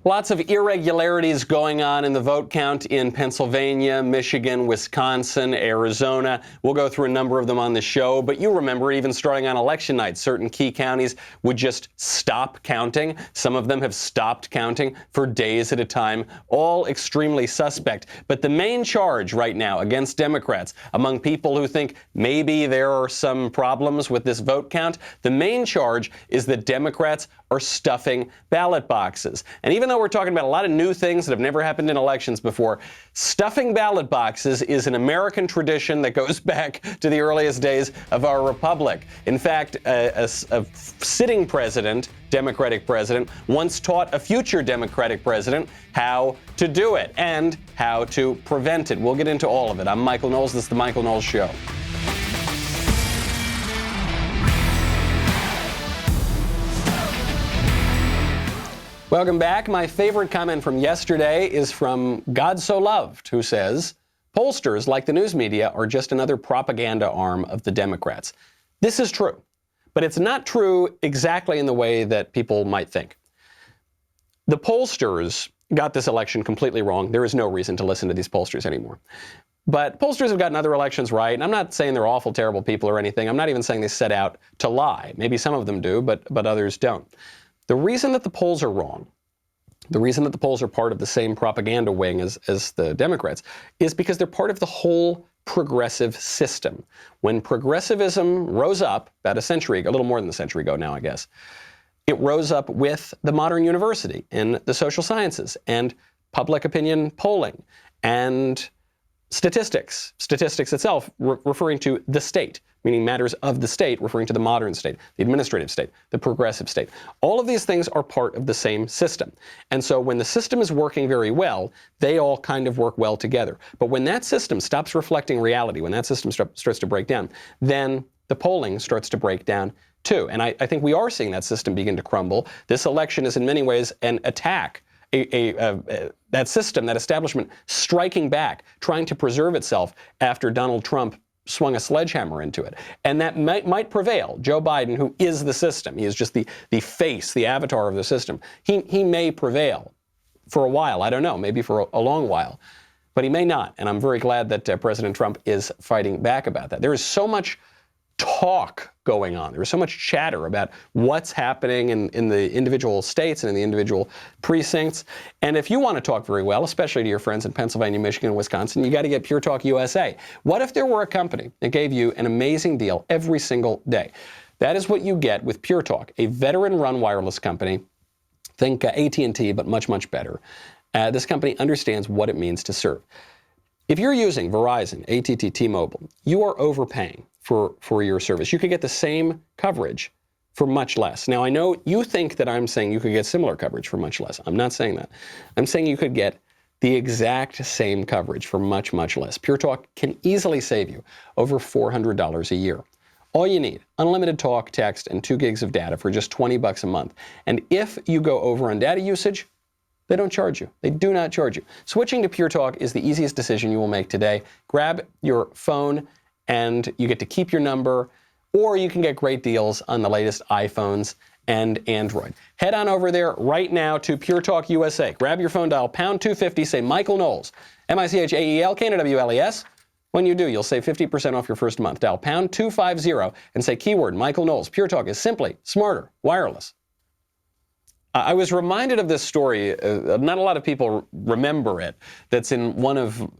Lots of irregularities going on in the vote count in Pennsylvania, Michigan, Wisconsin, Arizona. We'll go through a number of them on the show, but you remember even starting on election night, certain key counties would just stop counting. Some of them have stopped counting for days at a time, all extremely suspect. But the main charge right now against Democrats, among people who think maybe there are some problems with this vote count, the main charge is that Democrats are stuffing ballot boxes. And even though we're talking about a lot of new things that have never happened in elections before, stuffing ballot boxes is an American tradition that goes back to the earliest days of our republic. In fact, a sitting president, Democratic president, once taught a future Democratic president how to do it and how to prevent it. We'll get into all of it. I'm Michael Knowles. This is The Michael Knowles Show. Welcome back. My favorite comment from yesterday is from God So Loved, who says, pollsters, like the news media, are just another propaganda arm of the Democrats. This is true, but it's not true exactly in the way that people might think. The pollsters got this election completely wrong. There is no reason to listen to these pollsters anymore. But pollsters have gotten other elections right, and I'm not saying they're awful, terrible people or anything. I'm not even saying they set out to lie. Maybe some of them do, but others don't. The reason that the polls are wrong, the reason that the polls are part of the same propaganda wing as the Democrats, is because they're part of the whole progressive system. When progressivism rose up about a little more than a century ago now, I guess, it rose up with the modern university and the social sciences and public opinion polling and statistics itself referring to the state, meaning matters of the state, referring to the modern state, the administrative state, the progressive state. All of these things are part of the same system. And so when the system is working very well, they all kind of work well together. But when that system stops reflecting reality, when that system starts to break down, then the polling starts to break down too. And I think we are seeing that system begin to crumble. This election is in many ways an attack, that system, that establishment striking back, trying to preserve itself after Donald Trump swung a sledgehammer into it. And that might prevail. Joe Biden, who is the system, he is just the face, the avatar of the system. He may prevail for a while. I don't know, maybe for a long while. But he may not. And I'm very glad that President Trump is fighting back about that. There is so much talk going on. There is so much chatter about what's happening in the individual states and in the individual precincts. And if you want to talk very well, especially to your friends in Pennsylvania, Michigan, and Wisconsin, you got to get Pure Talk USA. What if there were a company that gave you an amazing deal every single day? That is what you get with Pure Talk, a veteran-run wireless company. Think AT&T, but much, much better. This company understands what it means to serve. If you're using Verizon, AT&T, T-Mobile, you are overpaying for your service. You could get the same coverage for much less. Now, I know you think that I'm saying you could get similar coverage for much less. I'm not saying that. I'm saying you could get the exact same coverage for much, much less. Pure Talk can easily save you over $400 a year. All you need, unlimited talk, text, and 2 gigs of data for just $20 a month. And if you go over on data usage, they don't charge you. They do not charge you. Switching to Pure Talk is the easiest decision you will make today. Grab your phone and you get to keep your number, or you can get great deals on the latest iPhones and Android. Head on over there right now to Pure Talk USA. Grab your phone, dial pound 250, say Michael Knowles, MICHAEL, When you do, you'll save 50% off your first month. Dial pound 250 and say keyword Michael Knowles. Pure Talk is simply smarter, wireless. I was reminded of this story, not a lot of people remember it, that's in one of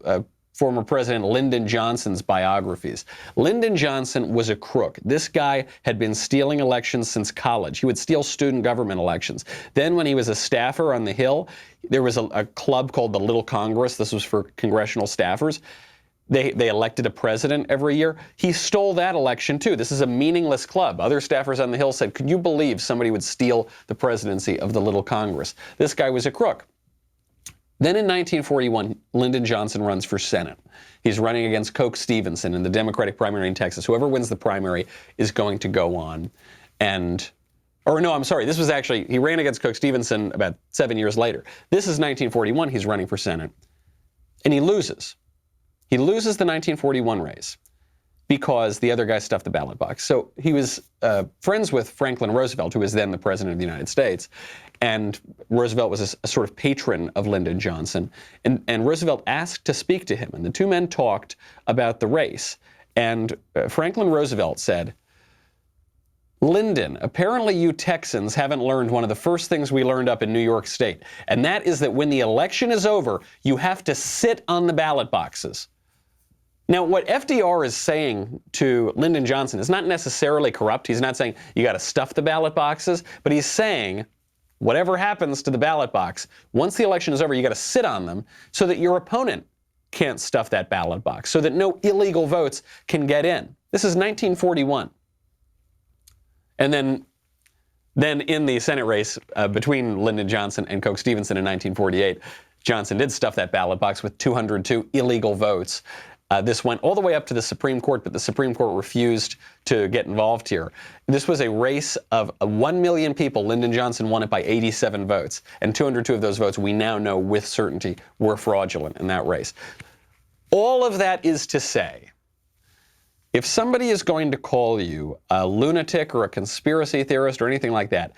former President Lyndon Johnson's biographies. Lyndon Johnson was a crook. This guy had been stealing elections since college. He would steal student government elections. Then when he was a staffer on the Hill, there was a club called the Little Congress. This was for congressional staffers. They elected a president every year. He stole that election, too. This is a meaningless club. Other staffers on the Hill said, could you believe somebody would steal the presidency of the Little Congress? This guy was a crook. Then in 1941, Lyndon Johnson runs for Senate. He's running against Coke Stevenson in the Democratic primary in Texas. Whoever wins the primary is going to go on this was actually, he ran against Coke Stevenson about 7 years later. This is 1941, he's running for Senate, and he loses. He loses the 1941 race because the other guy stuffed the ballot box. So he was friends with Franklin Roosevelt, who was then the president of the United States, And Roosevelt was a sort of patron of Lyndon Johnson. And Roosevelt asked to speak to him. And the two men talked about the race. And Franklin Roosevelt said, "Lyndon, apparently you Texans haven't learned one of the first things we learned up in New York State. And that is that when the election is over, you have to sit on the ballot boxes." Now, what FDR is saying to Lyndon Johnson is not necessarily corrupt. He's not saying you got to stuff the ballot boxes, but he's saying whatever happens to the ballot box, once the election is over, you got to sit on them so that your opponent can't stuff that ballot box, so that no illegal votes can get in. This is 1941. And then in the Senate race between Lyndon Johnson and Coke Stevenson in 1948, Johnson did stuff that ballot box with 202 illegal votes. This went all the way up to the Supreme Court, but the Supreme Court refused to get involved here. This was a race of 1 million people. Lyndon Johnson won it by 87 votes, and 202 of those votes we now know with certainty were fraudulent in that race. All of that is to say, if somebody is going to call you a lunatic or a conspiracy theorist or anything like that,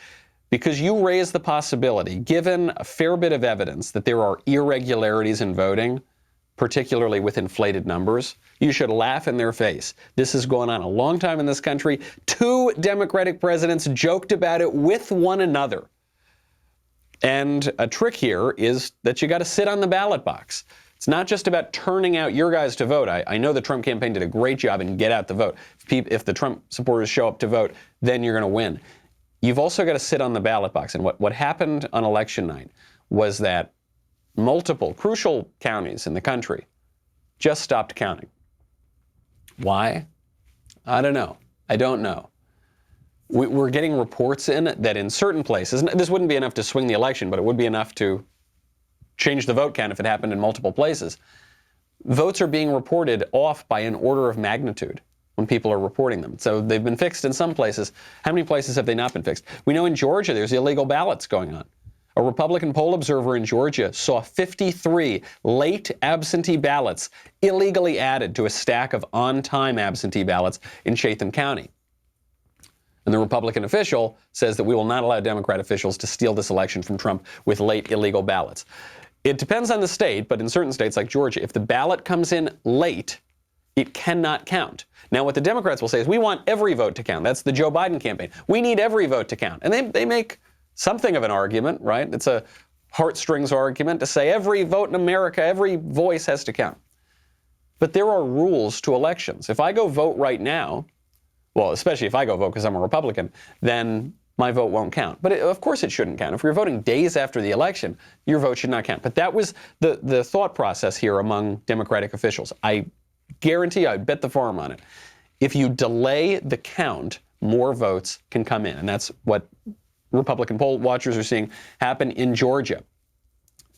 because you raise the possibility, given a fair bit of evidence, that there are irregularities in voting, particularly with inflated numbers, you should laugh in their face. This has gone on a long time in this country. 2 Democratic presidents joked about it with one another. And a trick here is that you got to sit on the ballot box. It's not just about turning out your guys to vote. I know the Trump campaign did a great job in get out the vote. If the Trump supporters show up to vote, then you're going to win. You've also got to sit on the ballot box. And what happened on election night was that multiple crucial counties in the country just stopped counting. Why? I don't know. I don't know. We're getting reports in that in certain places, this wouldn't be enough to swing the election, but it would be enough to change the vote count if it happened in multiple places. Votes are being reported off by an order of magnitude when people are reporting them. So they've been fixed in some places. How many places have they not been fixed? We know in Georgia there's illegal ballots going on. A Republican poll observer in Georgia saw 53 late absentee ballots illegally added to a stack of on-time absentee ballots in Chatham County. And the Republican official says that we will not allow Democrat officials to steal this election from Trump with late illegal ballots. It depends on the state, but in certain states like Georgia, if the ballot comes in late, it cannot count. Now, what the Democrats will say is, we want every vote to count. That's the Joe Biden campaign. We need every vote to count. And they make something of an argument, right? It's a heartstrings argument to say every vote in America, every voice has to count. But there are rules to elections. If I go vote right now, well, especially if I go vote because I'm a Republican, then my vote won't count. But of course it shouldn't count. If you're voting days after the election, your vote should not count. But that was the thought process here among Democratic officials. I guarantee, I bet the farm on it. If you delay the count, more votes can come in. And that's what Republican poll watchers are seeing happen in Georgia.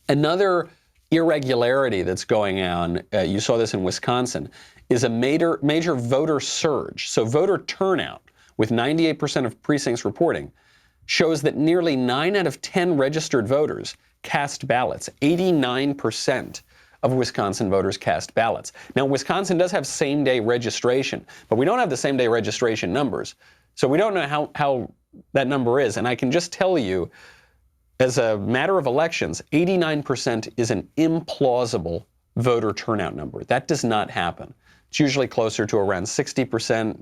Another irregularity that's going on, you saw this in Wisconsin, is a major voter surge. So voter turnout, with 98% of precincts reporting, shows that nearly 9 out of 10 registered voters cast ballots. 89% of Wisconsin voters cast ballots. Now, Wisconsin does have same-day registration, but we don't have the same-day registration numbers. So we don't know how that number is. And I can just tell you, as a matter of elections, 89% is an implausible voter turnout number. That does not happen. It's usually closer to around 60%.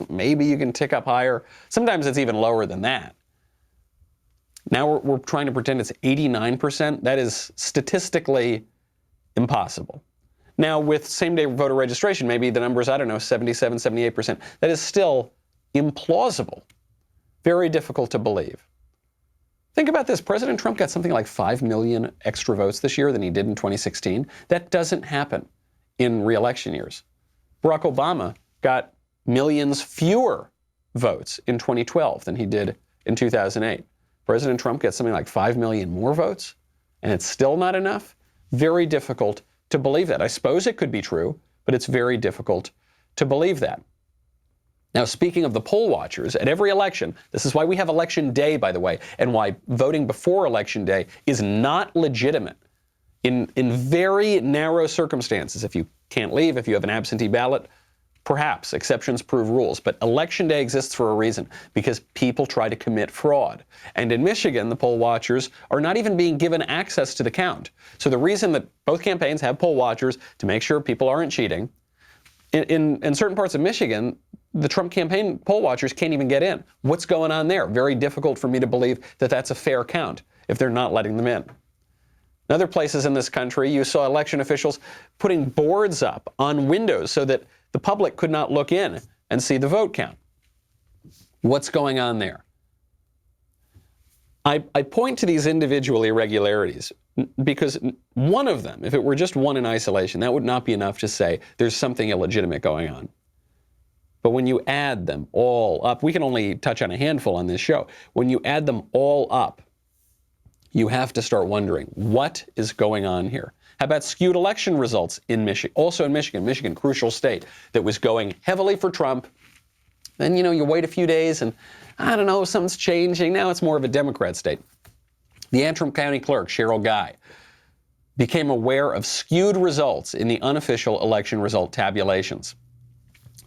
Maybe you can tick up higher. Sometimes it's even lower than that. Now we're trying to pretend it's 89%. That is statistically impossible. Now with same-day voter registration, maybe the number is, I don't know, 77, 78%. That is still implausible. Very difficult to believe. Think about this. President Trump got something like 5 million extra votes this year than he did in 2016. That doesn't happen in re-election years. Barack Obama got millions fewer votes in 2012 than he did in 2008. President Trump gets something like 5 million more votes, and it's still not enough? Very difficult to believe that. I suppose it could be true, but it's very difficult to believe that. Now, speaking of the poll watchers, at every election, this is why we have Election Day, by the way, and why voting before Election Day is not legitimate. In very narrow circumstances, if you can't leave, if you have an absentee ballot, Perhaps exceptions prove rules, but Election Day exists for a reason, because people try to commit fraud. And in Michigan, the poll watchers are not even being given access to the count. So the reason that both campaigns have poll watchers to make sure people aren't cheating, in certain parts of Michigan, the Trump campaign poll watchers can't even get in. What's going on there? Very difficult for me to believe that that's a fair count if they're not letting them in. In other places in this country, you saw election officials putting boards up on windows so that the public could not look in and see the vote count. What's going on there? I point to these individual irregularities because one of them, if it were just one in isolation, that would not be enough to say there's something illegitimate going on. But when you add them all up, we can only touch on a handful on this show. When you add them all up, you have to start wondering, what is going on here? How about skewed election results in Michigan? Also in Michigan, crucial state that was going heavily for Trump. Then, you wait a few days and, I don't know, something's changing. Now it's more of a Democrat state. The Antrim County Clerk, Cheryl Guy, became aware of skewed results in the unofficial election result tabulations.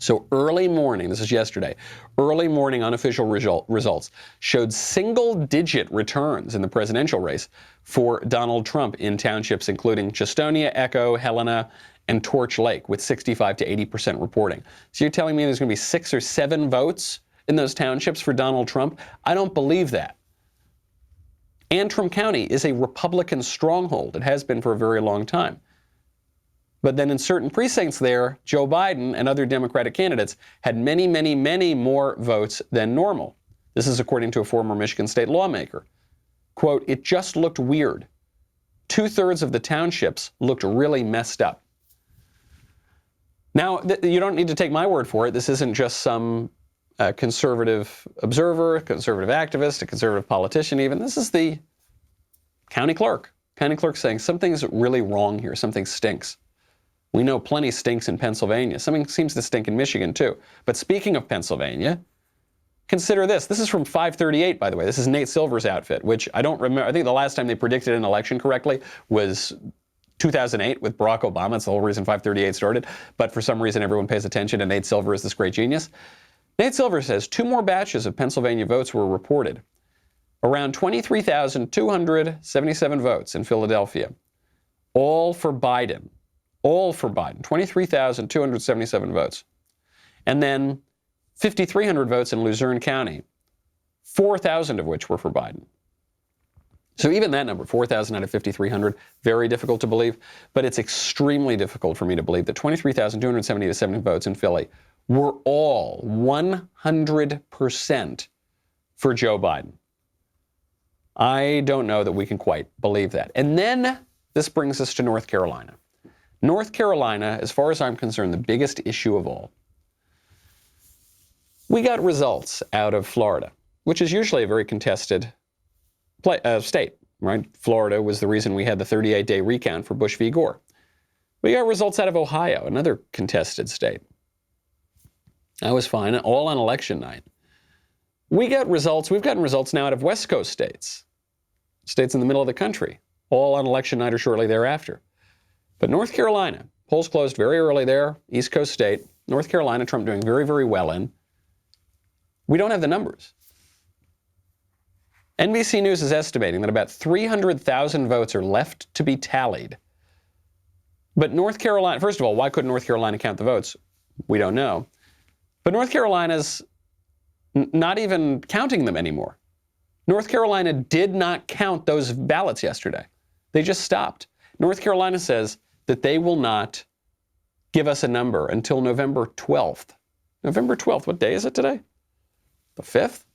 So early morning, this is yesterday, early morning unofficial results showed single-digit returns in the presidential race for Donald Trump in townships including Chestonia, Echo, Helena, and Torch Lake, with 65 to 80% reporting. So you're telling me there's going to be 6 or 7 votes in those townships for Donald Trump? I don't believe that. Antrim County is a Republican stronghold. It has been for a very long time. But then in certain precincts there, Joe Biden and other Democratic candidates had many, many, many more votes than normal. This is according to a former Michigan state lawmaker. Quote, "It just looked weird. 2/3 of the townships looked really messed up." Now, you don't need to take my word for it. This isn't just some conservative observer, a conservative activist, a conservative politician even. This is the county clerk. County clerk saying something's really wrong here. Something stinks. We know plenty stinks in Pennsylvania. Something seems to stink in Michigan, too. But speaking of Pennsylvania, consider this. This is from 538, by the way. This is Nate Silver's outfit, which I don't remember. I think the last time they predicted an election correctly was 2008 with Barack Obama. That's the whole reason 538 started. But for some reason, everyone pays attention, and Nate Silver is this great genius. Nate Silver says 2 more batches of Pennsylvania votes were reported. Around 23,277 votes in Philadelphia. All for Biden. All for Biden, 23,277 votes. And then 5,300 votes in Luzerne County, 4,000 of which were for Biden. So even that number, 4,000 out of 5,300, very difficult to believe. But it's extremely difficult for me to believe that 23,277 votes in Philly were all 100% for Joe Biden. I don't know that we can quite believe that. And then this brings us to North Carolina. North Carolina, as far as I'm concerned, the biggest issue of all. We got results out of Florida, which is usually a very contested state, right? Florida was the reason we had the 38-day recount for Bush v. Gore. We got results out of Ohio, another contested state. That was fine, all on election night. We've gotten results now out of West Coast states in the middle of the country, all on election night or shortly thereafter. But North Carolina, polls closed very early there, East Coast state. North Carolina, Trump doing very, very well in. We don't have the numbers. NBC News is estimating that about 300,000 votes are left to be tallied. But North Carolina, first of all, why couldn't North Carolina count the votes? We don't know. But North Carolina's not even counting them anymore. North Carolina did not count those ballots yesterday. They just stopped. North Carolina says that they will not give us a number until November 12th. November 12th, what day is it today? The 5th?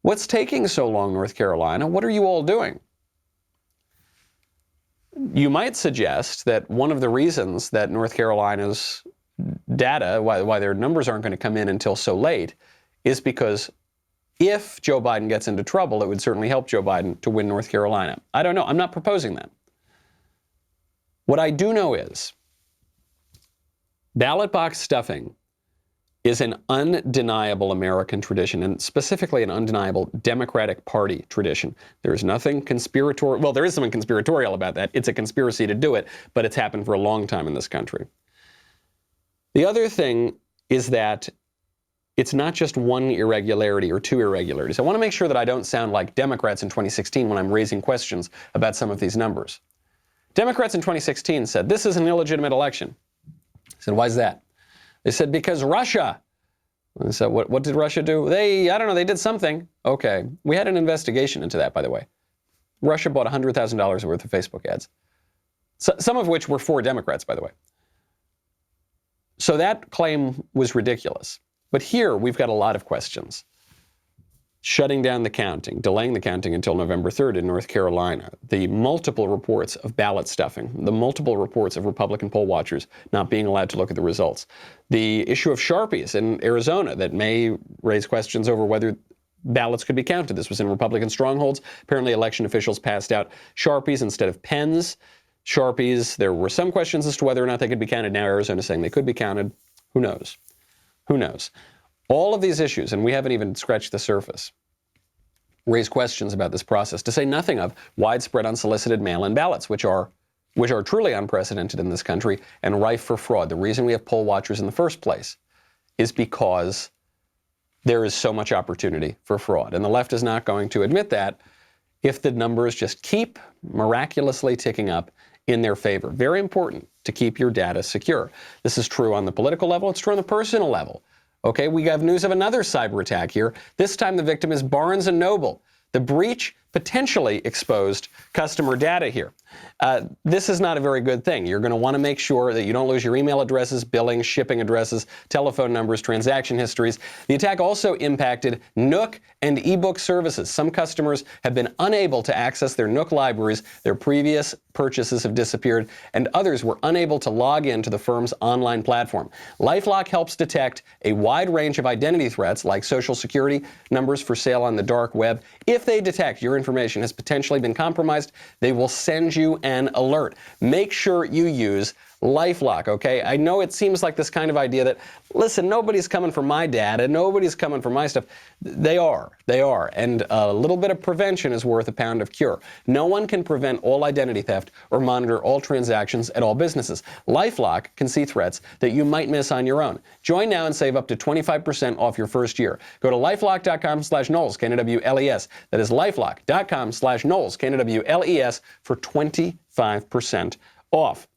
What's taking so long, North Carolina? What are you all doing? You might suggest that one of the reasons that North Carolina's data, why their numbers aren't going to come in until so late, is because if Joe Biden gets into trouble, it would certainly help Joe Biden to win North Carolina. I don't know. I'm not proposing that. What I do know is ballot box stuffing is an undeniable American tradition, and specifically an undeniable Democratic Party tradition. There is nothing conspiratorial. Well, there is something conspiratorial about that. It's a conspiracy to do it, but it's happened for a long time in this country. The other thing is that it's not just one irregularity or two irregularities. I want to make sure that I don't sound like Democrats in 2016 when I'm raising questions about some of these numbers. Democrats in 2016 said, this is an illegitimate election. I said, why is that? They said, because Russia. And so what did Russia do? I don't know, they did something. Okay. We had an investigation into that, by the way. Russia bought $100,000 worth of Facebook ads. Some of which were for Democrats, by the way. So that claim was ridiculous. But here we've got a lot of questions. Shutting down the counting, delaying the counting until November 3rd in North Carolina, the multiple reports of ballot stuffing, the multiple reports of Republican poll watchers not being allowed to look at the results, the issue of Sharpies in Arizona that may raise questions over whether ballots could be counted. This was in Republican strongholds. Apparently election officials passed out Sharpies instead of pens. Sharpies, there were some questions as to whether or not they could be counted. Now Arizona is saying they could be counted. Who knows? Who knows? All of these issues, and we haven't even scratched the surface, raise questions about this process, to say nothing of widespread unsolicited mail-in ballots, which are truly unprecedented in this country and rife for fraud. The reason we have poll watchers in the first place is because there is so much opportunity for fraud. And the left is not going to admit that if the numbers just keep miraculously ticking up in their favor. Very important to keep your data secure. This is true on the political level. It's true on the personal level. Okay, we have news of another cyber attack here. This time the victim is Barnes & Noble. The breach potentially exposed customer data here. This is not a very good thing. You're going to want to make sure that you don't lose your email addresses, billing, shipping addresses, telephone numbers, transaction histories. The attack also impacted Nook and ebook services. Some customers have been unable to access their Nook libraries. Their previous purchases have disappeared, and others were unable to log into the firm's online platform. LifeLock helps detect a wide range of identity threats like social security numbers for sale on the dark web. If they detect your information has potentially been compromised, they will send you an alert. Make sure you use LifeLock, okay? I know it seems like this kind of idea that, listen, nobody's coming for my data, nobody's coming for my stuff. They are. And a little bit of prevention is worth a pound of cure. No one can prevent all identity theft or monitor all transactions at all businesses. LifeLock can see threats that you might miss on your own. Join now and save up to 25% off your first year. Go to lifelock.com/Knowles, K-N-O-W-L-E-S. That is lifelock.com/Knowles, K-N-O-W-L-E-S, for 25% off.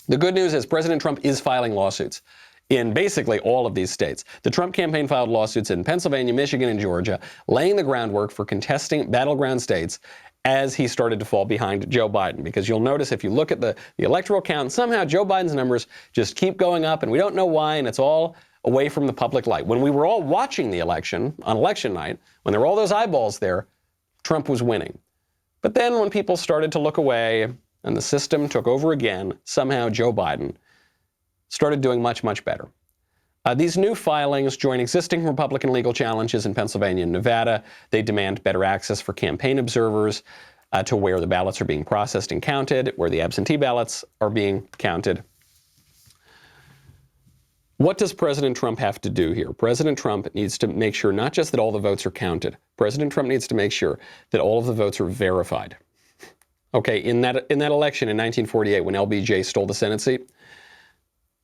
The good news is President Trump is filing lawsuits in basically all of these states. The Trump campaign filed lawsuits in Pennsylvania, Michigan, and Georgia, laying the groundwork for contesting battleground states as he started to fall behind Joe Biden. Because you'll notice if you look at the electoral count, somehow Joe Biden's numbers just keep going up, and we don't know why, and it's all away from the public light. When we were all watching the election on election night, when there were all those eyeballs there, Trump was winning. But then when people started to look away, and the system took over again, somehow Joe Biden started doing much, much better. These new filings join existing Republican legal challenges in Pennsylvania and Nevada. They demand better access for campaign observers to where the ballots are being processed and counted, where the absentee ballots are being counted. What does President Trump have to do here? President Trump needs to make sure not just that all the votes are counted. President Trump needs to make sure that all of the votes are verified. Okay, in that election in 1948, when LBJ stole the Senate seat,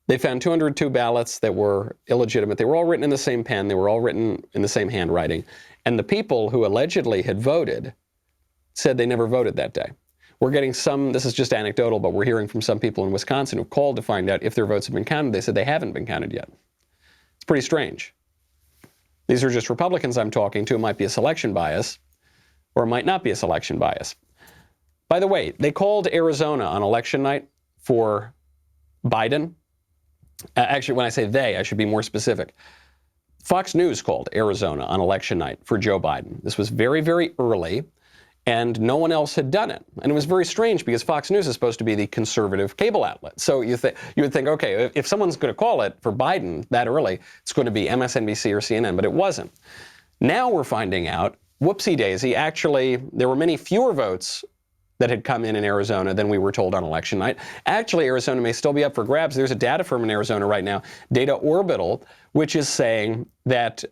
they found 202 ballots that were illegitimate. They were all written in the same pen. They were all written in the same handwriting. And the people who allegedly had voted said they never voted that day. We're getting some, this is just anecdotal, but we're hearing from some people in Wisconsin who called to find out if their votes have been counted. They said they haven't been counted yet. It's pretty strange. These are just Republicans I'm talking to. It might be a selection bias, or it might not be a selection bias. By the way, they called Arizona on election night for Biden. Actually, when I say they, I should be more specific. Fox News called Arizona on election night for Joe Biden. This was very, very early, and no one else had done it. And it was very strange because Fox News is supposed to be the conservative cable outlet. So you would think, okay, if someone's going to call it for Biden that early, it's going to be MSNBC or CNN, but it wasn't. Now we're finding out, whoopsie daisy, actually, there were many fewer votes that had come in Arizona than we were told on election night. Actually, Arizona may still be up for grabs. There's a data firm in Arizona right now, Data Orbital, which is saying that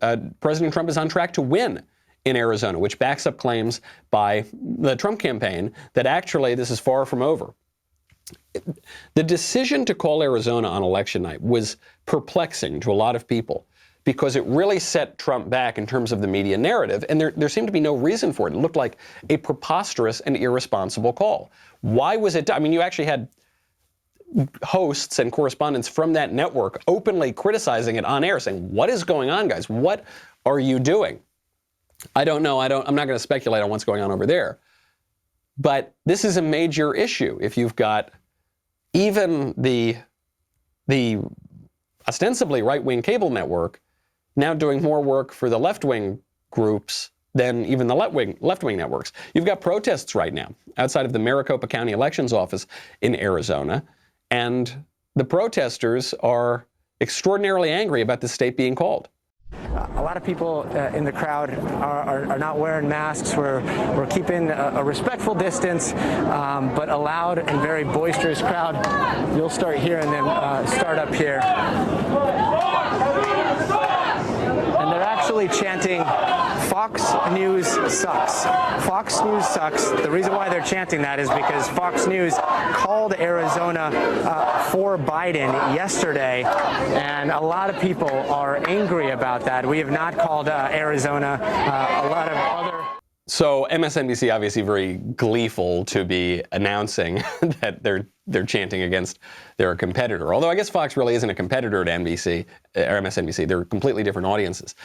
President Trump is on track to win in Arizona, which backs up claims by the Trump campaign that actually this is far from over. The decision to call Arizona on election night was perplexing to a lot of people because it really set Trump back in terms of the media narrative, and there seemed to be no reason for it. It looked like a preposterous and irresponsible call. Why was it done? I mean, you actually had hosts and correspondents from that network openly criticizing it on air, saying, what is going on, guys? What are you doing? I don't know. I'm not going to speculate on what's going on over there. But this is a major issue. If you've got even the ostensibly right-wing cable network now doing more work for the left-wing groups than even the left-wing networks. You've got protests right now outside of the Maricopa County Elections Office in Arizona, and the protesters are extraordinarily angry about the state being called. A lot of people in the crowd are not wearing masks. We're keeping a respectful distance, but a loud and very boisterous crowd. You'll start hearing them start up here. And they're actually chanting, Fox News sucks. Fox News sucks. The reason why they're chanting that is because Fox News called Arizona for Biden yesterday, and a lot of people are angry about that. We have not called Arizona. A lot of other... So MSNBC obviously very gleeful to be announcing that they're chanting against their competitor. Although I guess Fox really isn't a competitor to NBC or MSNBC. They're completely different audiences.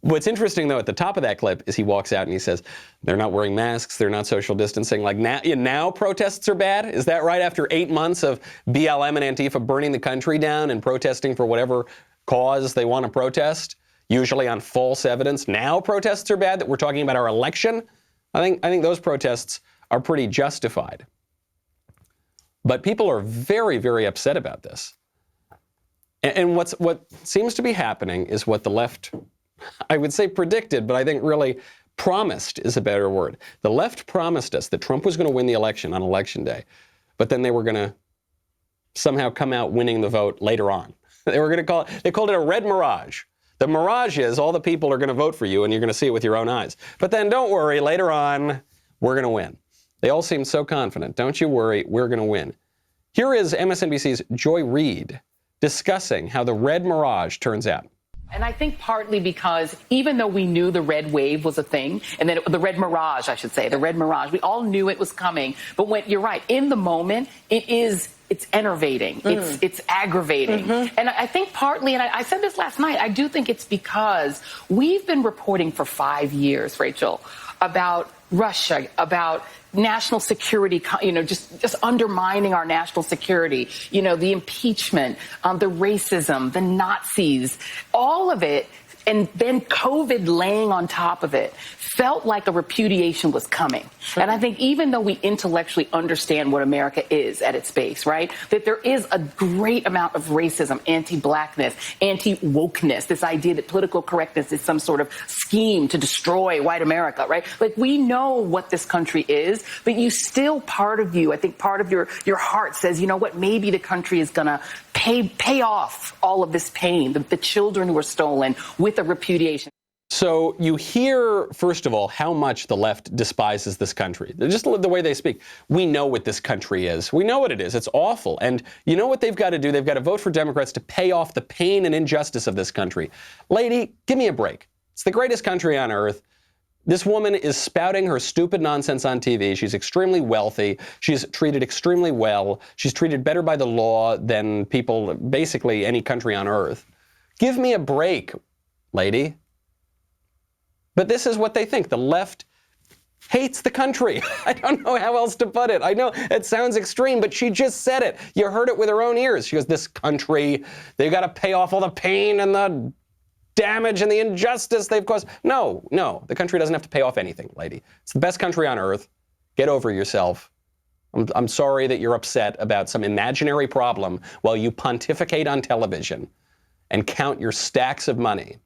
What's interesting, though, at the top of that clip is he walks out and he says, they're not wearing masks, they're not social distancing. Like now protests are bad? Is that right? After 8 months of BLM and Antifa burning the country down and protesting for whatever cause they want to protest, usually on false evidence, now protests are bad, that we're talking about our election? I think those protests are pretty justified. But people are very, very upset about this. And what seems to be happening is what the left, I would say predicted, but I think really promised is a better word. The left promised us that Trump was going to win the election on Election Day, but then they were going to somehow come out winning the vote later on. They called it a red mirage. The mirage is all the people are going to vote for you and you're going to see it with your own eyes. But then don't worry, later on, we're going to win. They all seem so confident. Don't you worry, we're going to win. Here is MSNBC's Joy Reid discussing how the red mirage turns out. And I think partly because even though we knew the red wave was a thing, and then the red mirage, I should say, the red mirage, we all knew it was coming. But when you're right, in the moment, it's enervating. It's aggravating. And I think partly, and I said this last night, I do think it's because we've been reporting for 5 years, Rachel, about Russia, about national security, just undermining our national security, the impeachment, the racism, the Nazis, all of it, and then COVID laying on top of it, felt like a repudiation was coming. Sure. And I think even though we intellectually understand what America is at its base, right, that there is a great amount of racism, anti-blackness, anti-wokeness, this idea that political correctness is some sort of scheme to destroy white America, right? Like, we know what this country is, but you still, part of you, I think part of your heart says, you know what, maybe the country is going to pay off all of this pain, the children who were stolen, with a repudiation. So you hear, first of all, how much the left despises this country. Just the way they speak. We know what this country is. We know what it is. It's awful. And you know what they've got to do? They've got to vote for Democrats to pay off the pain and injustice of this country. Lady, give me a break. It's the greatest country on earth. This woman is spouting her stupid nonsense on TV. She's extremely wealthy. She's treated extremely well. She's treated better by the law than people, basically any country on earth. Give me a break, lady. But this is what they think. The left hates the country. I don't know how else to put it. I know it sounds extreme, but she just said it. You heard it with her own ears. She goes, this country, they've got to pay off all the pain and the damage and the injustice they've caused. No, the country doesn't have to pay off anything, lady. It's the best country on earth. Get over yourself. I'm sorry that you're upset about some imaginary problem while you pontificate on television and count your stacks of money.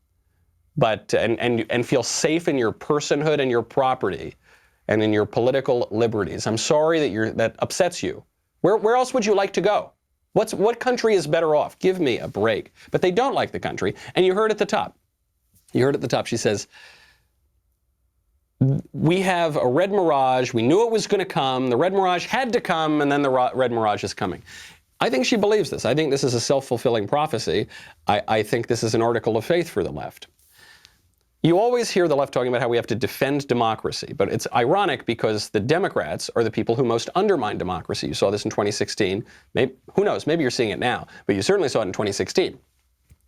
But and feel safe in your personhood and your property and in your political liberties. I'm sorry that upsets you. Where else would you like to go? What country is better off? Give me a break. But they don't like the country. And you heard at the top. She says, we have a red mirage. We knew it was going to come. The red mirage had to come, and then the red mirage is coming. I think she believes this. I think this is a self-fulfilling prophecy. I think this is an article of faith for the left. You always hear the left talking about how we have to defend democracy, but it's ironic because the Democrats are the people who most undermine democracy. You saw this in 2016. Maybe, who knows? Maybe you're seeing it now, but you certainly saw it in 2016.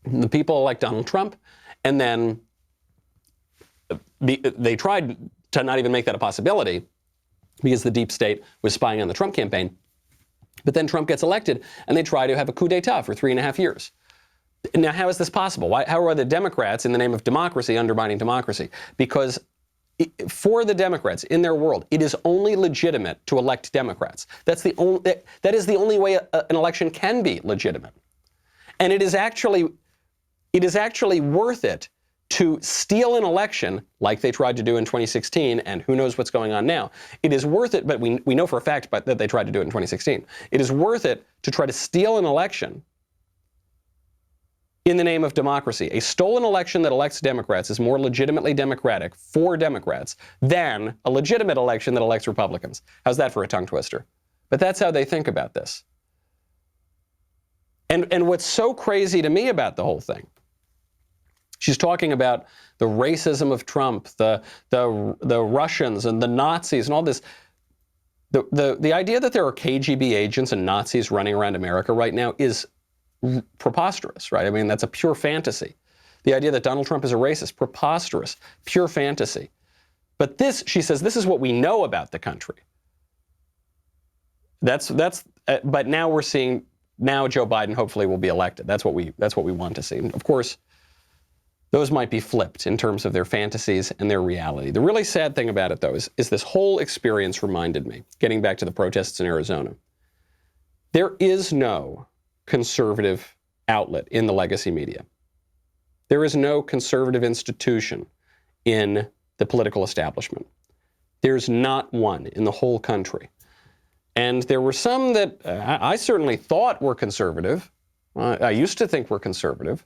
The people elect Donald Trump, and then they tried to not even make that a possibility because the deep state was spying on the Trump campaign. But then Trump gets elected, and they try to have a coup d'etat for 3.5 years. Now, how is this possible? How are the Democrats, in the name of democracy, undermining democracy? Because for the Democrats, in their world, it is only legitimate to elect Democrats. That is the only way an election can be legitimate. And it is actually worth it to steal an election like they tried to do in 2016, and who knows what's going on now. It is worth it, but we know for a fact that they tried to do it in 2016. It is worth it to try to steal an election in the name of democracy. A stolen election that elects Democrats is more legitimately democratic for Democrats than a legitimate election that elects Republicans. How's that for a tongue twister? But that's how they think about this. And what's so crazy to me about the whole thing, she's talking about the racism of Trump, the Russians and the Nazis and all this. The idea that there are KGB agents and Nazis running around America right now is preposterous, right? I mean, that's a pure fantasy. The idea that Donald Trump is a racist, preposterous, pure fantasy. But this, she says, this is what we know about the country. But now we're seeing, now Joe Biden hopefully will be elected. That's what we want to see. And of course, those might be flipped in terms of their fantasies and their reality. The really sad thing about it, though, is this whole experience reminded me, getting back to the protests in Arizona, there is no conservative outlet in the legacy media. There is no conservative institution in the political establishment. There's not one in the whole country. And there were some that I certainly thought were conservative. I used to think were conservative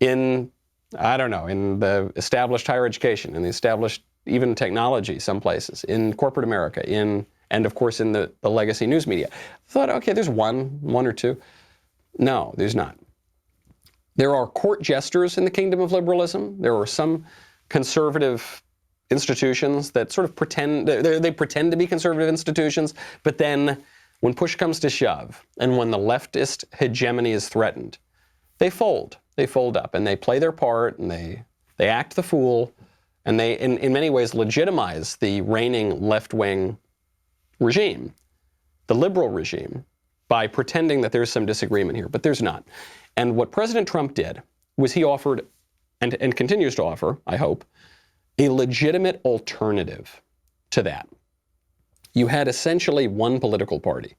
in the established higher education, in the established even technology, some places, in corporate America, and of course in the legacy news media. I thought, okay, there's one or two. No, there's not. There are court jesters in the kingdom of liberalism. There are some conservative institutions that sort of pretend to be conservative institutions, but then when push comes to shove and when the leftist hegemony is threatened, they fold. They fold up and they play their part and they act the fool and they, in many ways, legitimize the reigning left-wing regime, the liberal regime, by pretending that there's some disagreement here, but there's not. And what President Trump did was he offered, and continues to offer, I hope, a legitimate alternative to that. You had essentially one political party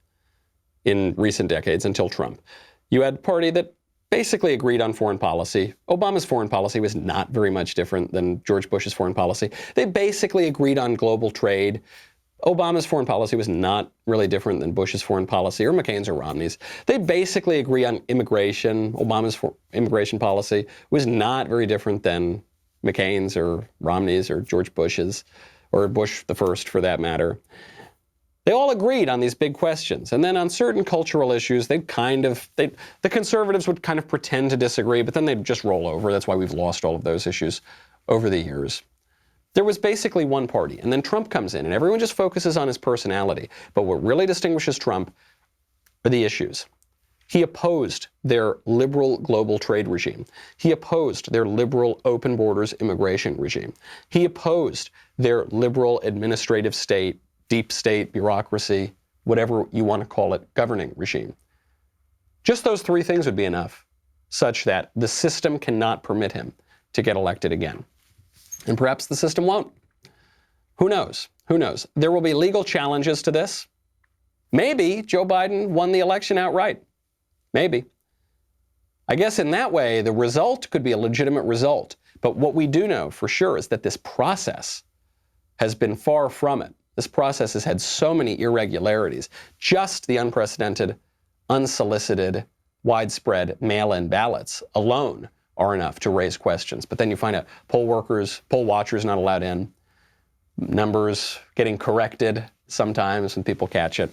in recent decades until Trump. You had a party that basically agreed on foreign policy. Obama's foreign policy was not very much different than George Bush's foreign policy. They basically agreed on global trade. Obama's foreign policy was not really different than Bush's foreign policy or McCain's or Romney's. They basically agree on immigration. Obama's immigration policy was not very different than McCain's or Romney's or George Bush's, or Bush the first for that matter. They all agreed on these big questions. And then on certain cultural issues, the conservatives would kind of pretend to disagree, but then they'd just roll over. That's why we've lost all of those issues over the years. There was basically one party, and then Trump comes in, and everyone just focuses on his personality. But what really distinguishes Trump are the issues. He opposed their liberal global trade regime. He opposed their liberal open borders immigration regime. He opposed their liberal administrative state, deep state, bureaucracy, whatever you want to call it, governing regime. Just those three things would be enough, such that the system cannot permit him to get elected again. And perhaps the system won't. Who knows? Who knows? There will be legal challenges to this. Maybe Joe Biden won the election outright. Maybe. I guess in that way, the result could be a legitimate result. But what we do know for sure is that this process has been far from it. This process has had so many irregularities. Just the unprecedented, unsolicited, widespread mail-in ballots alone are enough to raise questions. But then you find out poll watchers not allowed in, numbers getting corrected sometimes when people catch it.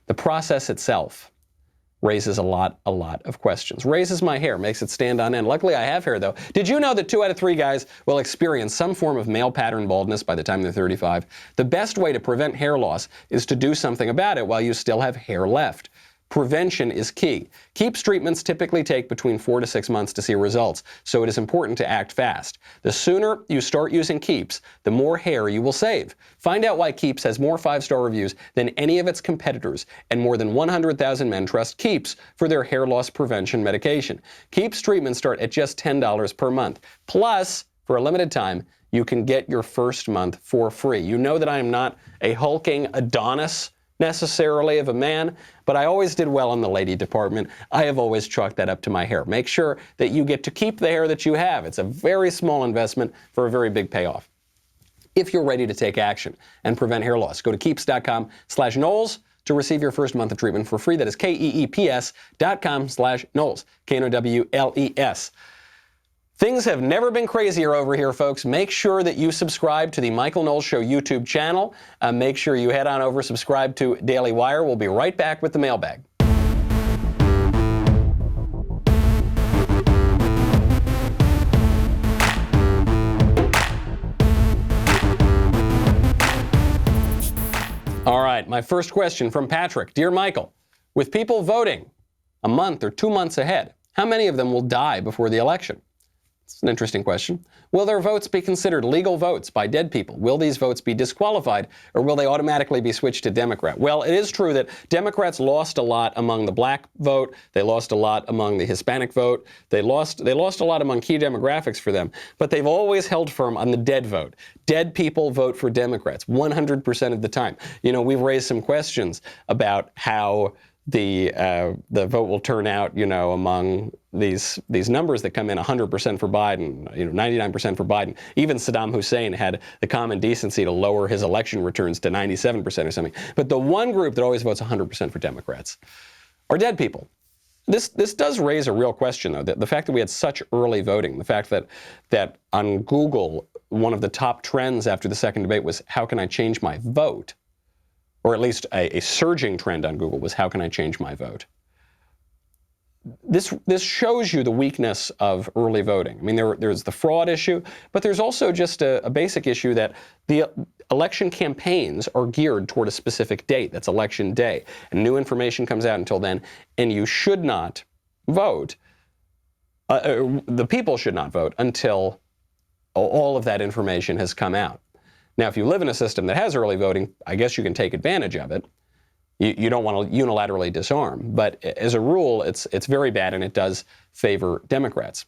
The process itself raises a lot of questions. Raises my hair, makes it stand on end. Luckily, I have hair, though. Did you know that 2 out of 3 guys will experience some form of male pattern baldness by the time they're 35? The best way to prevent hair loss is to do something about it while you still have hair left. Prevention is key. Keeps treatments typically take between 4 to 6 months to see results, so it is important to act fast. The sooner you start using Keeps, the more hair you will save. Find out why Keeps has more 5-star reviews than any of its competitors, and more than 100,000 men trust Keeps for their hair loss prevention medication. Keeps treatments start at just $10 per month. Plus, for a limited time, you can get your first month for free. You know that I am not a hulking Adonis necessarily of a man, but I always did well in the lady department. I have always chalked that up to my hair. Make sure that you get to keep the hair that you have. It's a very small investment for a very big payoff. If you're ready to take action and prevent hair loss, go to keeps.com/Knowles to receive your first month of treatment for free. That is KEEPS.com/Knowles, KNOWLES. Things have never been crazier over here, folks. Make sure that you subscribe to the Michael Knowles Show YouTube channel. Make sure you head on over, subscribe to Daily Wire. We'll be right back with the mailbag. All right, my first question from Patrick. Dear Michael, with people voting a month or 2 months ahead, how many of them will die before the election? It's an interesting question. Will their votes be considered legal votes by dead people? Will these votes be disqualified, or will they automatically be switched to Democrat? Well, it is true that Democrats lost a lot among the black vote. They lost a lot among the Hispanic vote. They lost a lot among key demographics for them. But they've always held firm on the dead vote. Dead people vote for Democrats 100% of the time. You know, we've raised some questions about how the vote will turn out, you know, among these numbers that come in 100% for Biden, 99% for Biden. Even Saddam Hussein had the common decency to lower his election returns to 97% or something. But the one group that always votes 100% for Democrats are dead people. This does raise a real question, though. The fact that we had such early voting, the fact that on Google, one of the top trends after the second debate was, how can I change my vote? Or at least a surging trend on Google was, how can I change my vote? This shows you the weakness of early voting. I mean, there's the fraud issue, but there's also just a basic issue that the election campaigns are geared toward a specific date. That's election day. And new information comes out until then, and you should not vote. The people should not vote until all of that information has come out. Now, if you live in a system that has early voting, I guess you can take advantage of it. You don't want to unilaterally disarm. But as a rule, it's very bad, and it does favor Democrats.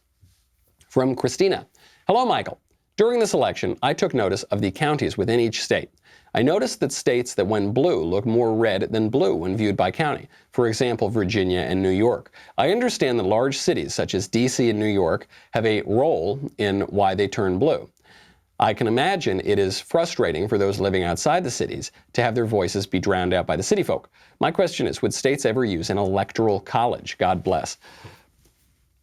From Christina. Hello, Michael. During this election, I took notice of the counties within each state. I noticed that states that went blue look more red than blue when viewed by county. For example, Virginia and New York. I understand that large cities such as D.C. and New York have a role in why they turn blue. I can imagine it is frustrating for those living outside the cities to have their voices be drowned out by the city folk. My question is, would states ever use an electoral college? God bless.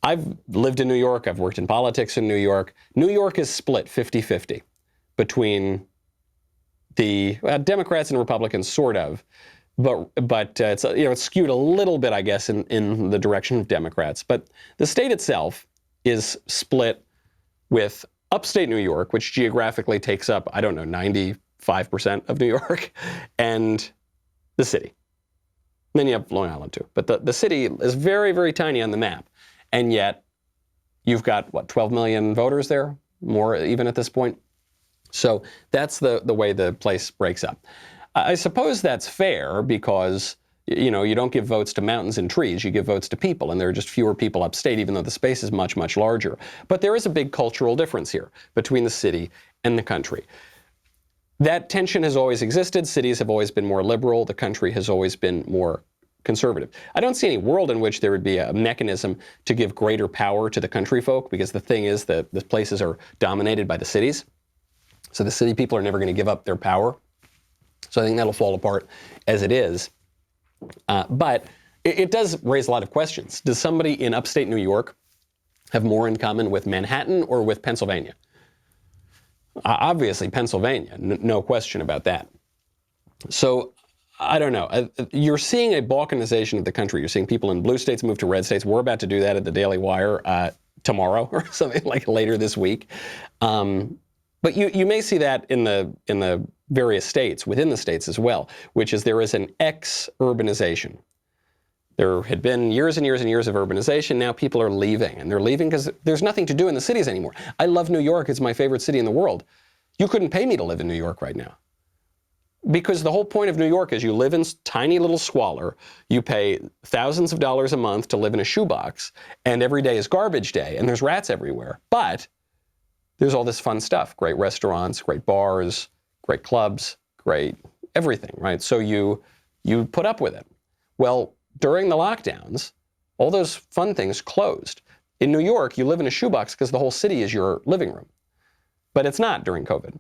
I've lived in New York. I've worked in politics in New York. New York is split 50-50 between the Democrats and Republicans, sort of. But it's skewed a little bit, I guess, in the direction of Democrats. But the state itself is split with upstate New York, which geographically takes up, 95% of New York, and the city. And then you have Long Island, too. But the city is very, very tiny on the map. And yet, you've got, 12 million voters there? More even at this point? So that's the way the place breaks up. I suppose that's fair because, you don't give votes to mountains and trees, you give votes to people, and there are just fewer people upstate, even though the space is much, much larger. But there is a big cultural difference here between the city and the country. That tension has always existed. Cities have always been more liberal. The country has always been more conservative. I don't see any world in which there would be a mechanism to give greater power to the country folk, because the thing is that the places are dominated by the cities. So the city people are never going to give up their power. So I think that'll fall apart as it is. But it does raise a lot of questions. Does somebody in upstate New York have more in common with Manhattan or with Pennsylvania? Obviously, Pennsylvania, no question about that. So, I don't know. You're seeing a balkanization of the country. You're seeing people in blue states move to red states. We're about to do that at the Daily Wire tomorrow or something like later this week. But you may see that in the various states, within the states as well, which is there is an ex-urbanization. There had been years and years and years of urbanization. Now people are leaving, and they're leaving because there's nothing to do in the cities anymore. I love New York. It's my favorite city in the world. You couldn't pay me to live in New York right now. Because the whole point of New York is you live in tiny little squalor, you pay thousands of dollars a month to live in a shoebox, and every day is garbage day, and there's rats everywhere. But there's all this fun stuff, great restaurants, great bars, great clubs, great everything, right? So you put up with it. Well, during the lockdowns, all those fun things closed. In New York, you live in a shoebox because the whole city is your living room. But it's not during COVID.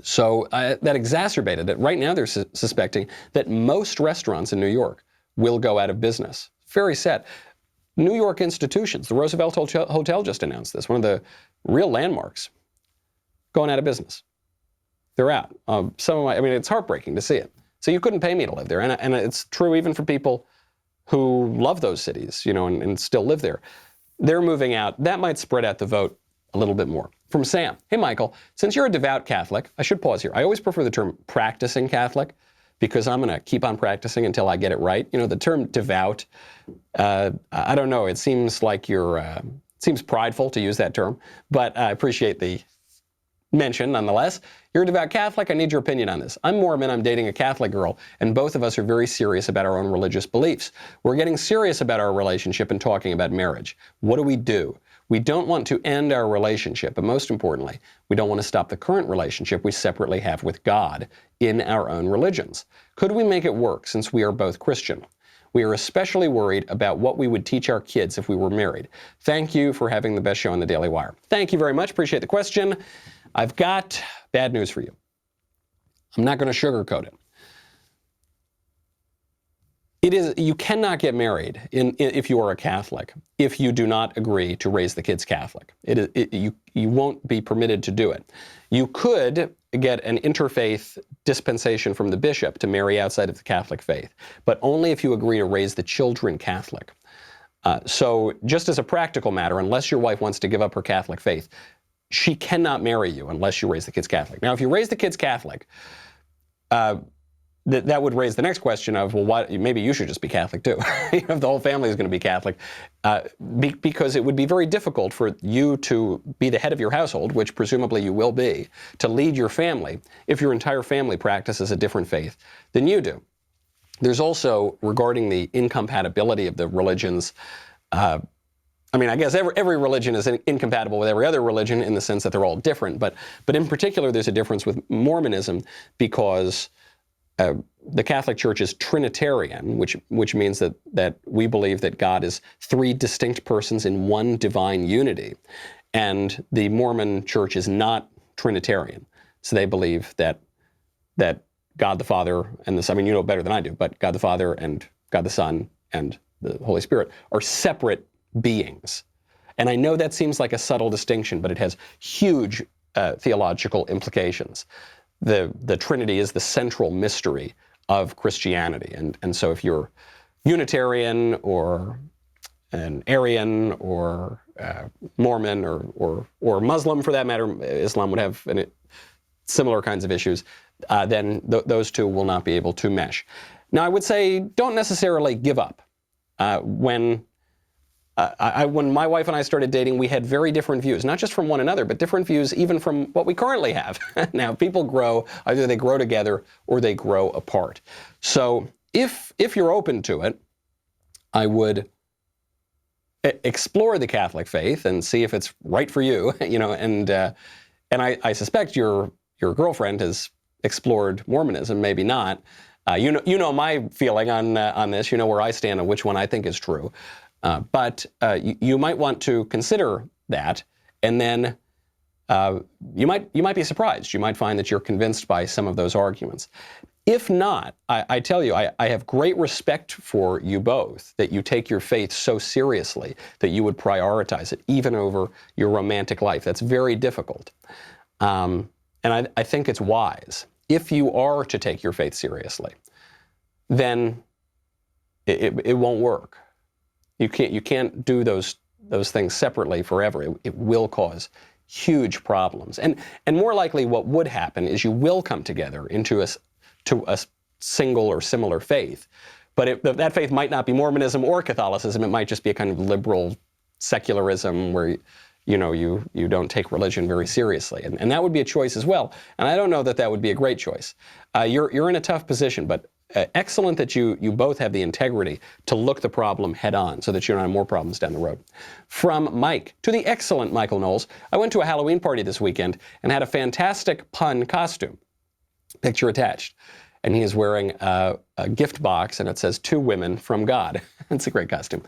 So that exacerbated it. Right now, they're suspecting that most restaurants in New York will go out of business. Very sad. New York institutions, the Roosevelt Hotel just announced this, one of the real landmarks, going out of business. They're out. It's heartbreaking to see it. So you couldn't pay me to live there. And it's true even for people who love those cities, and still live there. They're moving out. That might spread out the vote a little bit more. From Sam. Hey, Michael, since you're a devout Catholic, I should pause here. I always prefer the term practicing Catholic because I'm going to keep on practicing until I get it right. The term devout, I don't know. It seems like seems prideful to use that term, but I appreciate the mention nonetheless. You're a devout Catholic. I need your opinion on this. I'm Mormon. I'm dating a Catholic girl, and both of us are very serious about our own religious beliefs. We're getting serious about our relationship and talking about marriage. What do we do? We don't want to end our relationship, but most importantly, we don't want to stop the current relationship we separately have with God in our own religions. Could we make it work since we are both Christian? We are especially worried about what we would teach our kids if we were married. Thank you for having the best show on the Daily Wire. Thank you very much. Appreciate the question. I've got bad news for you. I'm not going to sugarcoat it. You cannot get married if you are a Catholic if you do not agree to raise the kids Catholic. You won't be permitted to do it. You could get an interfaith dispensation from the bishop to marry outside of the Catholic faith, but only if you agree to raise the children Catholic. So just as a practical matter, unless your wife wants to give up her Catholic faith, she cannot marry you unless you raise the kids Catholic. Now, if you raise the kids Catholic, that would raise the next question of, well, maybe you should just be Catholic too. If the whole family is going to be Catholic, because it would be very difficult for you to be the head of your household, which presumably you will be, to lead your family if your entire family practices a different faith than you do. There's also, regarding the incompatibility of the religions, I guess every religion is incompatible with every other religion in the sense that they're all different. But in particular, there's a difference with Mormonism because the Catholic Church is Trinitarian, which means that we believe that God is three distinct persons in one divine unity. And the Mormon Church is not Trinitarian. So they believe that God the Father and the Son, you know better than I do, but God the Father and God the Son and the Holy Spirit are separate beings. And I know that seems like a subtle distinction, but it has huge theological implications. The Trinity is the central mystery of Christianity. And so if you're Unitarian or an Arian or Mormon or Muslim for that matter, Islam would have similar kinds of issues, then those two will not be able to mesh. Now, I would say don't necessarily give up. When my wife and I started dating, we had very different views, not just from one another, but different views even from what we currently have. Now, people grow, either they grow together or they grow apart. So if you're open to it, I would explore the Catholic faith and see if it's right for you, and I suspect your girlfriend has explored Mormonism, maybe not. You know my feeling on this. You know where I stand on which one I think is true. But you might want to consider that, and then you might be surprised. You might find that you're convinced by some of those arguments. If not, I tell you, I have great respect for you both, that you take your faith so seriously that you would prioritize it even over your romantic life. That's very difficult. And I think it's wise. If you are to take your faith seriously, then it won't work. You can't do those things separately forever. It will cause huge problems. And more likely what would happen is you will come together into a single or similar faith. But that faith might not be Mormonism or Catholicism. It might just be a kind of liberal secularism where you don't take religion very seriously. And that would be a choice as well. And I don't know that would be a great choice. You're in a tough position, but excellent that you both have the integrity to look the problem head on so that you don't have more problems down the road. From Mike, to the excellent Michael Knowles, I went to a Halloween party this weekend and had a fantastic pun costume. Picture attached. And he is wearing a gift box, and it says, "To women from God." It's a great costume.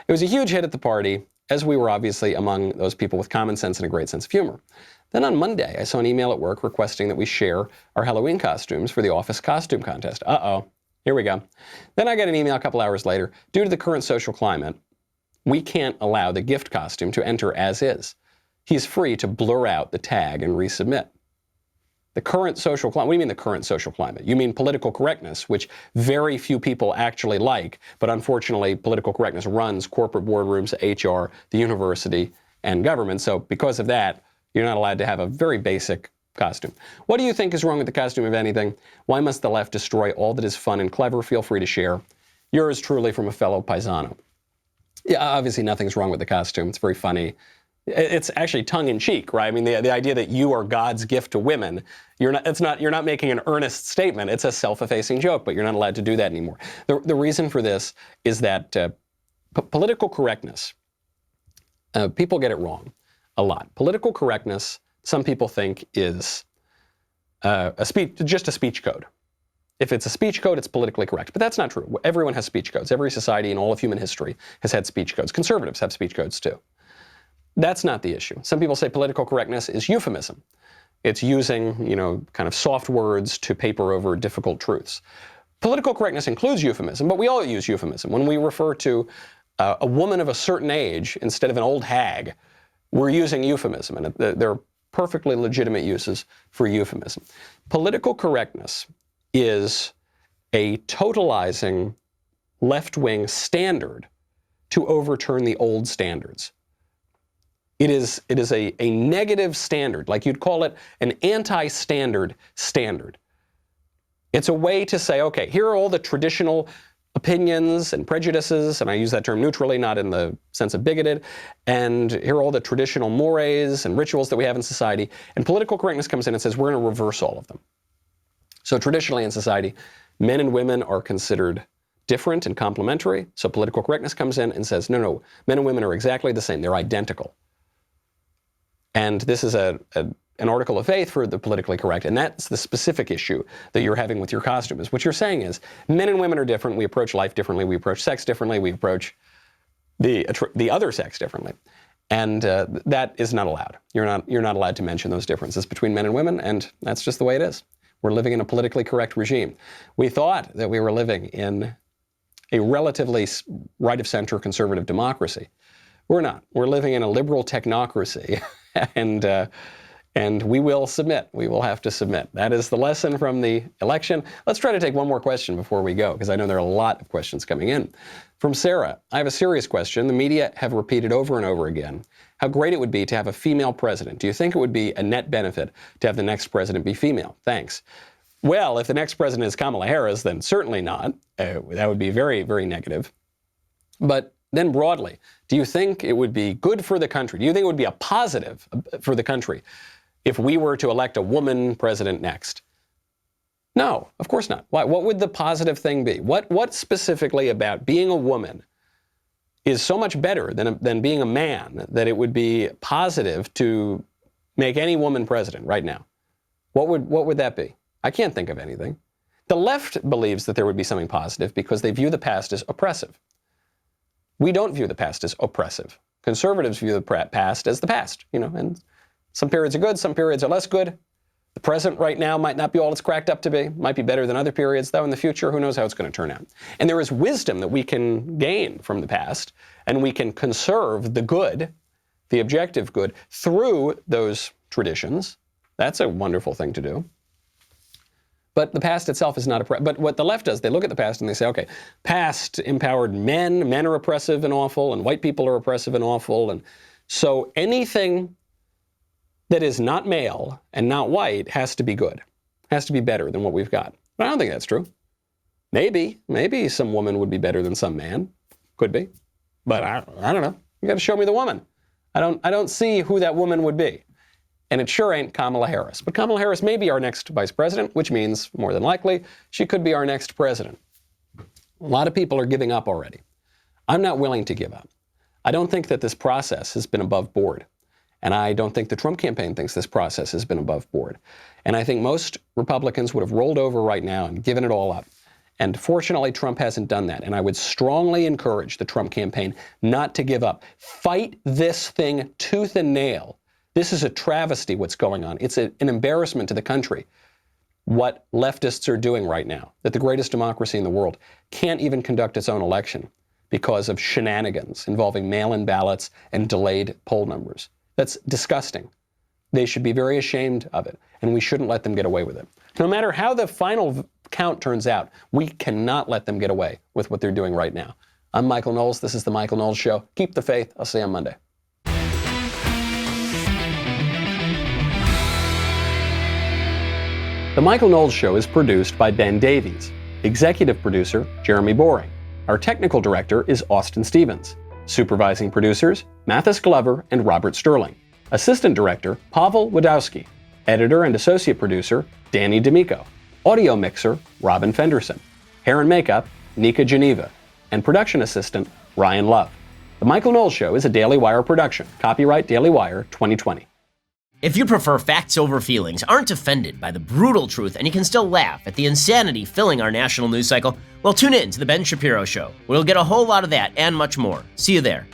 It was a huge hit at the party, as we were obviously among those people with common sense and a great sense of humor. Then on Monday, I saw an email at work requesting that we share our Halloween costumes for the office costume contest. Uh-oh, here we go. Then I get an email a couple hours later. Due to the current social climate, we can't allow the gift costume to enter as is. He's free to blur out the tag and resubmit. The current social climate, what do you mean the current social climate? You mean political correctness, which very few people actually like, but unfortunately political correctness runs corporate boardrooms, HR, the university, and government. So because of that, you're not allowed to have a very basic costume. What do you think is wrong with the costume, if anything? Why must the left destroy all that is fun and clever? Feel free to share. Yours truly, from a fellow paisano. Yeah, obviously nothing's wrong with the costume. It's very funny. It's actually tongue-in-cheek, right? I mean, the idea that you are God's gift to women, you're not making an earnest statement. It's a self-effacing joke, but you're not allowed to do that anymore. The reason for this is that political correctness, people get it wrong a lot. Political correctness, some people think, is just a speech code. If it's a speech code, it's politically correct. But that's not true. Everyone has speech codes. Every society in all of human history has had speech codes. Conservatives have speech codes too. That's not the issue. Some people say political correctness is euphemism. It's using, kind of soft words to paper over difficult truths. Political correctness includes euphemism, but we all use euphemism. When we refer to a woman of a certain age instead of an old hag, we're using euphemism, and there are perfectly legitimate uses for euphemism. Political correctness is a totalizing left-wing standard to overturn the old standards. It is a negative standard, like you'd call it an anti-standard standard. It's a way to say, okay, here are all the traditional opinions and prejudices, and I use that term neutrally, not in the sense of bigoted, and here are all the traditional mores and rituals that we have in society, and political correctness comes in and says, we're going to reverse all of them. So traditionally in society, men and women are considered different and complementary, so political correctness comes in and says, no, men and women are exactly the same, they're identical. And this is an article of faith for the politically correct, and that's the specific issue that you're having with your costume. Is what you're saying is men and women are different. We approach life differently. We approach sex differently. We approach the other sex differently, and that is not allowed. You're not allowed to mention those differences between men and women, and that's just the way it is. We're living in a politically correct regime. We thought that we were living in a relatively right-of-center conservative democracy. We're not. We're living in a liberal technocracy. And we will submit. We will have to submit. That is the lesson from the election. Let's try to take one more question before we go, because I know there are a lot of questions coming in. From Sarah, I have a serious question. The media have repeated over and over again how great it would be to have a female president. Do you think it would be a net benefit to have the next president be female? Thanks. Well, if the next president is Kamala Harris, then certainly not. That would be very, very negative. But then broadly, do you think it would be good for the country? Do you think it would be a positive for the country if we were to elect a woman president next? No, of course not. Why? What would the positive thing be? What specifically about being a woman is so much better than being a man that it would be positive to make any woman president right now? What would that be? I can't think of anything. The left believes that there would be something positive because they view the past as oppressive. We don't view the past as oppressive. Conservatives view the past as the past, and some periods are good, some periods are less good. The present right now might not be all it's cracked up to be. Might be better than other periods, though in the future, who knows how it's going to turn out. And there is wisdom that we can gain from the past, and we can conserve the good, the objective good, through those traditions. That's a wonderful thing to do. But the past itself is not but what the left does, they look at the past and they say, okay, past empowered men are oppressive and awful, and white people are oppressive and awful, and so anything that is not male and not white has to be good, has to be better than what we've got. But I don't think that's true. Maybe some woman would be better than some man, could be, but I don't know. You got to show me the woman. I don't see who that woman would be. And it sure ain't Kamala Harris. But Kamala Harris may be our next vice president, which means, more than likely, she could be our next president. A lot of people are giving up already. I'm not willing to give up. I don't think that this process has been above board. And I don't think the Trump campaign thinks this process has been above board. And I think most Republicans would have rolled over right now and given it all up. And fortunately, Trump hasn't done that. And I would strongly encourage the Trump campaign not to give up. Fight this thing tooth and nail. This is a travesty, what's going on. It's an embarrassment to the country, what leftists are doing right now, that the greatest democracy in the world can't even conduct its own election because of shenanigans involving mail-in ballots and delayed poll numbers. That's disgusting. They should be very ashamed of it, and we shouldn't let them get away with it. No matter how the final count turns out, we cannot let them get away with what they're doing right now. I'm Michael Knowles. This is The Michael Knowles Show. Keep the faith. I'll see you on Monday. The Michael Knowles Show is produced by Ben Davies. Executive producer, Jeremy Boring. Our technical director is Austin Stevens. Supervising producers, Mathis Glover and Robert Sterling. Assistant director, Pavel Wadowski. Editor and associate producer, Danny D'Amico. Audio mixer, Robin Fenderson. Hair and makeup, Nika Geneva. And production assistant, Ryan Love. The Michael Knowles Show is a Daily Wire production. Copyright Daily Wire 2020. If you prefer facts over feelings, aren't offended by the brutal truth, and you can still laugh at the insanity filling our national news cycle, well, tune in to The Ben Shapiro Show. We'll get a whole lot of that and much more. See you there.